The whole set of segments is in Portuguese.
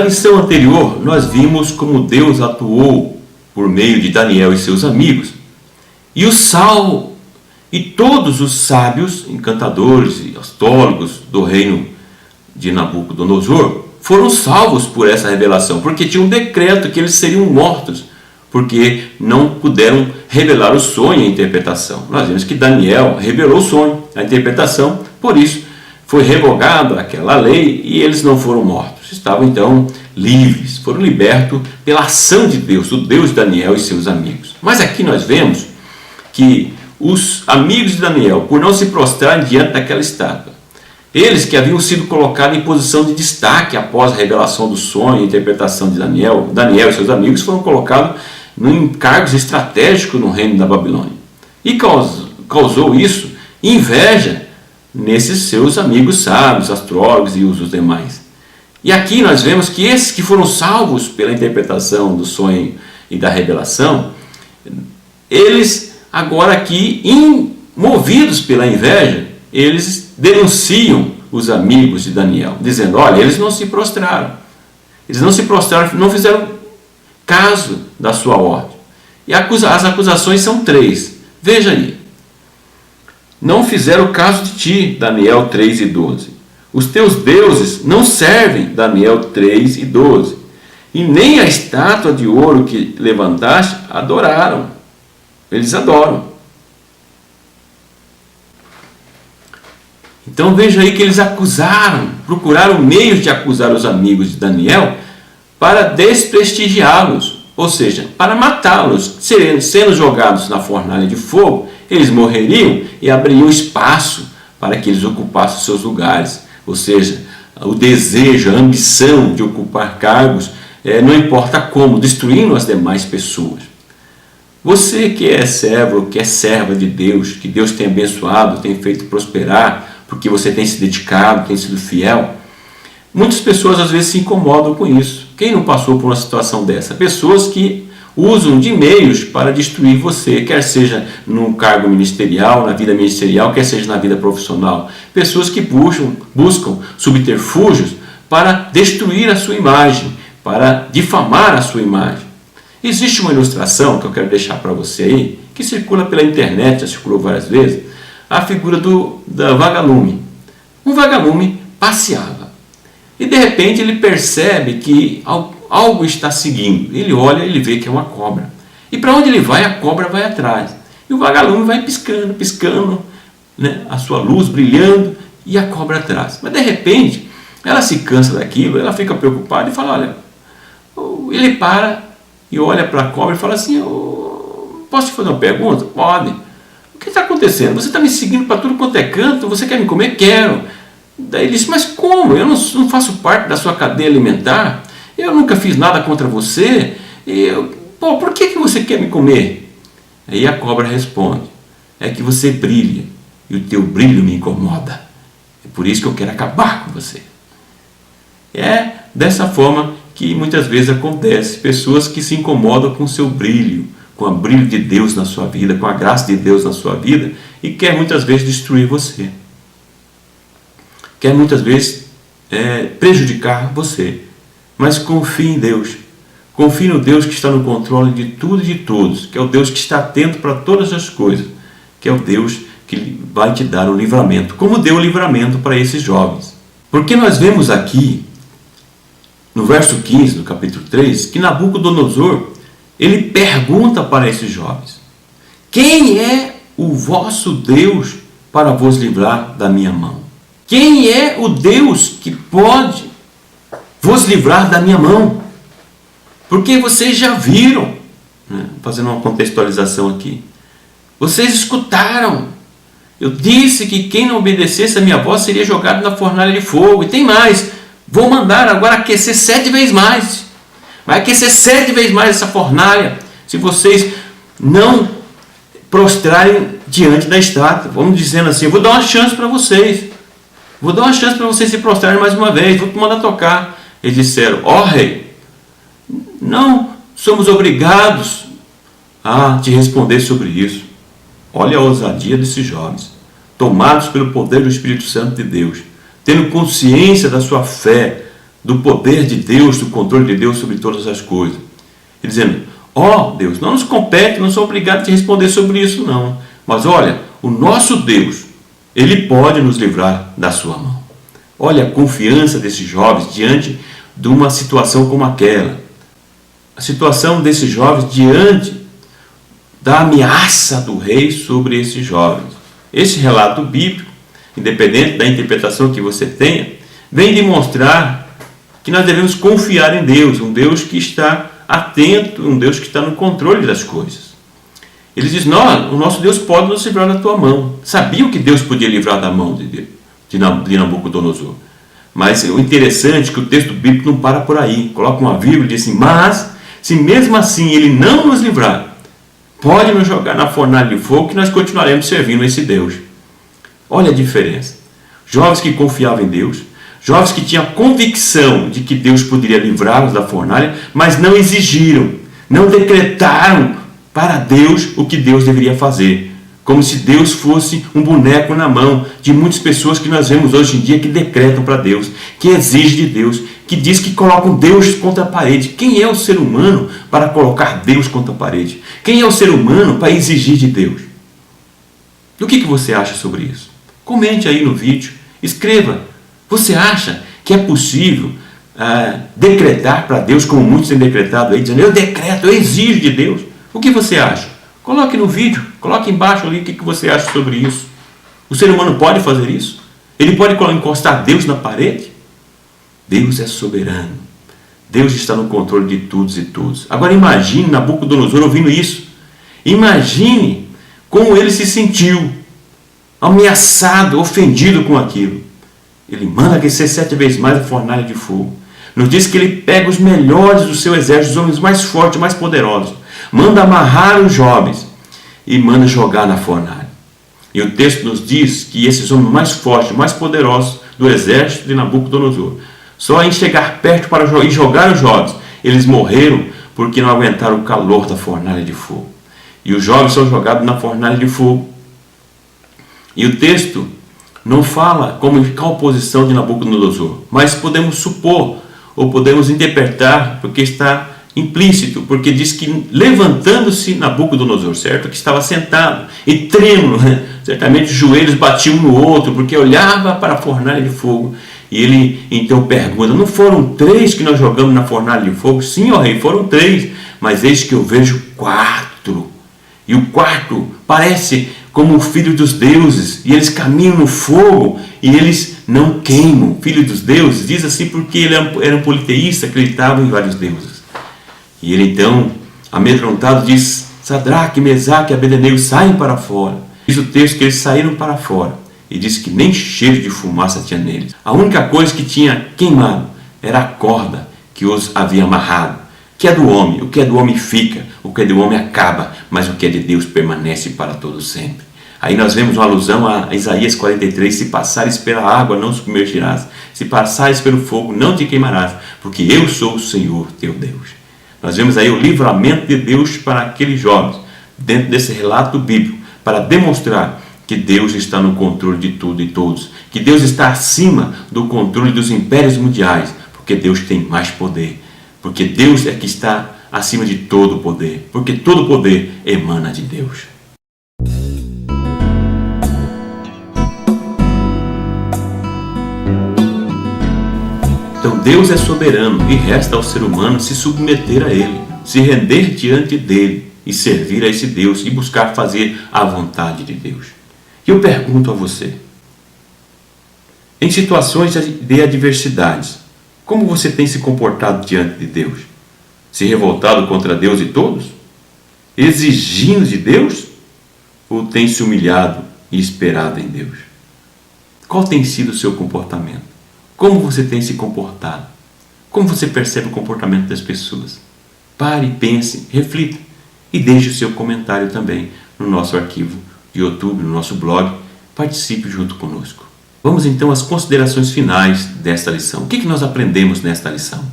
lição anterior, nós vimos como Deus atuou por meio de Daniel e seus amigos, e todos os sábios, encantadores e astrólogos do reino de Nabucodonosor foram salvos por essa revelação, porque tinha um decreto que eles seriam mortos, porque não puderam revelar o sonho e a interpretação. Nós vimos que Daniel revelou o sonho, a interpretação, por isso foi revogada aquela lei e eles não foram mortos. Estavam então livres, foram libertos pela ação de Deus, do Deus de Daniel e seus amigos. Mas aqui nós vemos que os amigos de Daniel, por não se prostrarem diante daquela estátua, eles que haviam sido colocados em posição de destaque após a revelação do sonho e a interpretação de Daniel e seus amigos foram colocados em cargos estratégicos no reino da Babilônia. E causou isso inveja nesses seus amigos sábios, astrólogos e os demais. E aqui nós vemos que esses que foram salvos pela interpretação do sonho e da revelação, eles agora aqui, movidos pela inveja, eles denunciam os amigos de Daniel, dizendo: olha, eles não se prostraram, não fizeram caso da sua ordem. E as acusações são 3. Veja aí: não fizeram caso de ti, Daniel 3:12. Os teus deuses não servem, Daniel 3:12. E nem a estátua de ouro que levantaste adoraram. Eles adoram. Então veja aí que eles procuraram meios de acusar os amigos de Daniel para desprestigiá-los, ou seja, para matá-los. Sendo jogados na fornalha de fogo, eles morreriam e abririam espaço para que eles ocupassem seus lugares. Ou seja, o desejo, a ambição de ocupar cargos, não importa como, destruindo as demais pessoas. Você que é servo, que é serva de Deus, que Deus tem abençoado, tem feito prosperar, porque você tem se dedicado, tem sido fiel, muitas pessoas às vezes se incomodam com isso. Quem não passou por uma situação dessa? Pessoas que usam de meios para destruir você, quer seja no cargo ministerial, na vida ministerial, quer seja na vida profissional. Pessoas que buscam subterfúgios para destruir a sua imagem, para difamar a sua imagem. Existe uma ilustração que eu quero deixar para você aí, que circula pela internet, já circulou várias vezes, a figura da vagalume. Um vagalume passeava e de repente ele percebe que algo está seguindo. Ele olha, ele vê que é uma cobra. E para onde ele vai, a cobra vai atrás. E o vagalume vai piscando, né, a sua luz brilhando e a cobra atrás. Mas de repente ela se cansa daquilo, ela fica preocupada e fala: olha, ele para e olha para a cobra e fala assim: posso te fazer uma pergunta? Pode. O que está acontecendo? Você está me seguindo para tudo quanto é canto, você quer me comer? Quero. Daí ele disse: mas como? Eu não faço parte da sua cadeia alimentar, eu nunca fiz nada contra você, por que você quer me comer? Aí a cobra responde: é que você brilha, e o teu brilho me incomoda, é por isso que eu quero acabar com você. É dessa forma que muitas vezes acontece, pessoas que se incomodam com o seu brilho, com o brilho de Deus na sua vida, com a graça de Deus na sua vida, e quer muitas vezes destruir você, quer muitas vezes prejudicar você. Mas confie em Deus, confie no Deus que está no controle de tudo e de todos, que é o Deus que está atento para todas as coisas, que é o Deus que vai te dar o livramento, como deu o livramento para esses jovens. Porque nós vemos aqui, no verso 15 do capítulo 3, que Nabucodonosor, ele pergunta para esses jovens: quem é o vosso Deus para vos livrar da minha mão? Quem é o Deus que pode vos livrar da minha mão? Porque vocês já viram, né? Fazendo uma contextualização aqui, vocês escutaram, eu disse que quem não obedecesse a minha voz seria jogado na fornalha de fogo. E tem mais, vou mandar agora aquecer 7 vezes mais. Vai aquecer 7 vezes mais essa fornalha, se vocês não prostrarem diante da estátua. Vamos dizendo assim: eu vou dar uma chance para vocês. Vou dar uma chance para vocês se prostrarem mais uma vez. Vou te mandar tocar. Eles disseram: ó rei, não somos obrigados a te responder sobre isso. Olha a ousadia desses jovens, tomados pelo poder do Espírito Santo de Deus, tendo consciência da sua fé, do poder de Deus, do controle de Deus sobre todas as coisas. E dizendo, Deus, não nos compete, não sou obrigado a te responder sobre isso não. Mas olha, o nosso Deus, Ele pode nos livrar da sua mão. Olha a confiança desses jovens diante de uma situação como aquela. A situação desses jovens diante da ameaça do rei sobre esses jovens. Esse relato bíblico, independente da interpretação que você tenha, vem demonstrar que nós devemos confiar em Deus, um Deus que está atento, um Deus que está no controle das coisas. Ele diz, o nosso Deus pode nos livrar da tua mão. Sabiam que Deus podia livrar da mão de Nabucodonosor. Mas o interessante é que o texto bíblico não para por aí. Coloca uma vírgula e diz assim, mas se mesmo assim ele não nos livrar, pode nos jogar na fornalha de fogo que nós continuaremos servindo esse Deus. Olha a diferença. Jovens que confiavam em Deus, jovens que tinham a convicção de que Deus poderia livrá-los da fornalha, mas não exigiram, não decretaram para Deus o que Deus deveria fazer. Como se Deus fosse um boneco na mão de muitas pessoas que nós vemos hoje em dia que decretam para Deus, que exigem de Deus, que diz que colocam Deus contra a parede. Quem é o ser humano para colocar Deus contra a parede? Quem é o ser humano para exigir de Deus? O que você acha sobre isso? Comente aí no vídeo, escreva. Você acha que é possível decretar para Deus, como muitos têm decretado aí, dizendo, eu decreto, eu exijo de Deus? O que você acha? Coloque no vídeo, coloque embaixo ali o que você acha sobre isso. O ser humano pode fazer isso? Ele pode encostar Deus na parede? Deus é soberano. Deus está no controle de todos e todos. Agora imagine Nabucodonosor ouvindo isso. Imagine como ele se sentiu, ameaçado, ofendido com aquilo. Ele manda aquecer 7 vezes mais a fornalha de fogo. Nos diz que ele pega os melhores do seu exército, os homens mais fortes, mais poderosos. Manda amarrar os jovens e manda jogar na fornalha. E o texto nos diz que esses homens mais fortes, mais poderosos do exército de Nabucodonosor, só em chegar perto para jogar os jovens, eles morreram porque não aguentaram o calor da fornalha de fogo. E os jovens são jogados na fornalha de fogo. E o texto não fala qual posição de Nabucodonosor, mas podemos supor, ou podemos interpretar, porque está implícito, porque diz que levantando-se Nabucodonosor, certo? Que estava sentado e trêmulo, certamente os joelhos batiam um no outro, porque olhava para a fornalha de fogo. E ele então pergunta, não foram 3 que nós jogamos na fornalha de fogo? Sim, ó rei, foram 3, mas eis que eu vejo 4. E o 4 parece como o filho dos deuses, e eles caminham no fogo, e eles não queimam. Filho dos deuses, diz assim porque ele era um politeísta, acreditava em vários deuses. E ele então, amedrontado, diz, Sadraque, Mesaque e Abednego, saem para fora. Diz o texto que eles saíram para fora, e diz que nem cheiro de fumaça tinha neles. A única coisa que tinha queimado era a corda que os havia amarrado. O que é do homem? O que é do homem fica, o que é do homem acaba, mas o que é de Deus permanece para todo sempre. Aí nós vemos uma alusão a Isaías 43, se passares pela água não submergirás, se passares pelo fogo não te queimarás, porque eu sou o Senhor teu Deus. Nós vemos aí o livramento de Deus para aqueles jovens, dentro desse relato bíblico, para demonstrar que Deus está no controle de tudo e todos, que Deus está acima do controle dos impérios mundiais, porque Deus tem mais poder, porque Deus é que está acima de todo poder, porque todo poder emana de Deus. Então Deus é soberano e resta ao ser humano se submeter a Ele, se render diante dEle e servir a esse Deus e buscar fazer a vontade de Deus. E eu pergunto a você, em situações de adversidades, como você tem se comportado diante de Deus? Se revoltado contra Deus e todos? Exigindo de Deus? Ou tem se humilhado e esperado em Deus? Qual tem sido o seu comportamento? Como você tem se comportado? Como você percebe o comportamento das pessoas? Pare, pense, reflita e deixe o seu comentário também no nosso arquivo de YouTube, no nosso blog. Participe junto conosco. Vamos então às considerações finais desta lição. O que nós aprendemos nesta lição?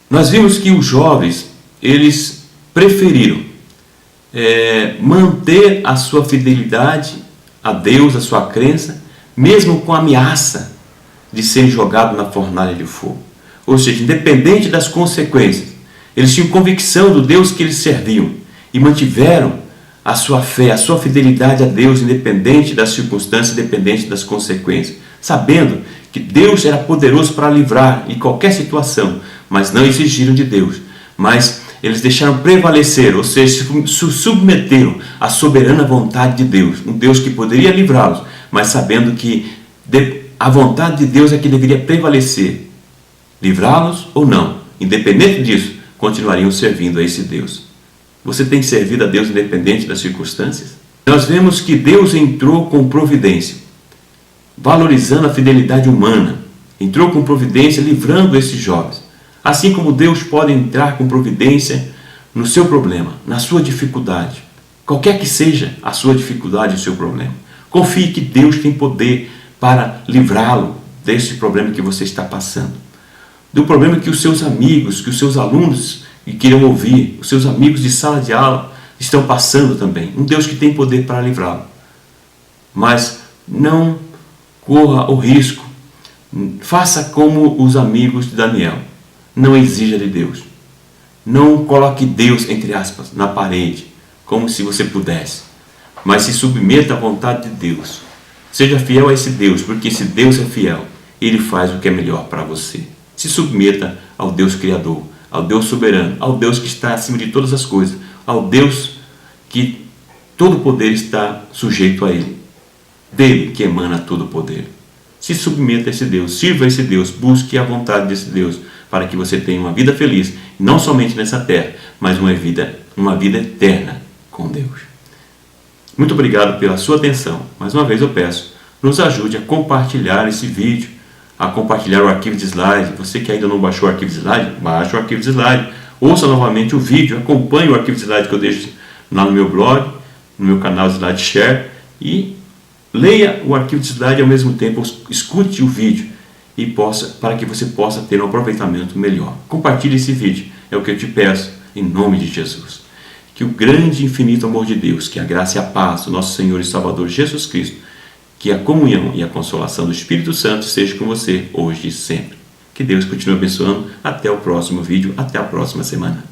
Nós vimos que os jovens eles preferiram manter a sua fidelidade a Deus, a sua crença, mesmo com a ameaça de serem jogados na fornalha de fogo. Ou seja, independente das consequências, eles tinham convicção do Deus que eles serviam e mantiveram a sua fé, a sua fidelidade a Deus, independente das circunstâncias, independente das consequências, sabendo que Deus era poderoso para livrar em qualquer situação, mas não exigiram de Deus, mas eles deixaram prevalecer, ou seja, se submeteram à soberana vontade de Deus, um Deus que poderia livrá-los, mas sabendo que a vontade de Deus é que deveria prevalecer, livrá-los ou não, independente disso, continuariam servindo a esse Deus. Você tem servido a Deus independente das circunstâncias? Nós vemos que Deus entrou com providência, valorizando a fidelidade humana, entrou com providência livrando esses jovens. Assim como Deus pode entrar com providência no seu problema, na sua dificuldade, qualquer que seja a sua dificuldade, o seu problema. Confie que Deus tem poder para livrá-lo desse problema que você está passando. Do problema que os seus amigos, que os seus alunos queiram ouvir, os seus amigos de sala de aula estão passando também. Um Deus que tem poder para livrá-lo. Mas não corra o risco. Faça como os amigos de Daniel. Não exija de Deus. Não coloque Deus, entre aspas, na parede, como se você pudesse. Mas se submeta à vontade de Deus. Seja fiel a esse Deus, porque esse Deus é fiel. Ele faz o que é melhor para você. Se submeta ao Deus Criador, ao Deus soberano, ao Deus que está acima de todas as coisas, ao Deus que todo poder está sujeito a Ele. Dele que emana todo o poder. Se submeta a esse Deus, sirva a esse Deus, busque a vontade desse Deus, para que você tenha uma vida feliz, não somente nessa terra, mas uma vida eterna com Deus. Muito obrigado pela sua atenção. Mais uma vez eu peço, nos ajude a compartilhar esse vídeo, a compartilhar o arquivo de slide. Você que ainda não baixou o arquivo de slide, baixe o arquivo de slide. Ouça novamente o vídeo, acompanhe o arquivo de slide que eu deixo lá no meu blog, no meu canal SlideShare, e leia o arquivo de slide ao mesmo tempo, escute o vídeo para que você possa ter um aproveitamento melhor. Compartilhe esse vídeo, é o que eu te peço, em nome de Jesus. Que o grande e infinito amor de Deus, que a graça e a paz do nosso Senhor e Salvador Jesus Cristo, que a comunhão e a consolação do Espírito Santo seja com você hoje e sempre. Que Deus continue abençoando. Até o próximo vídeo, até a próxima semana.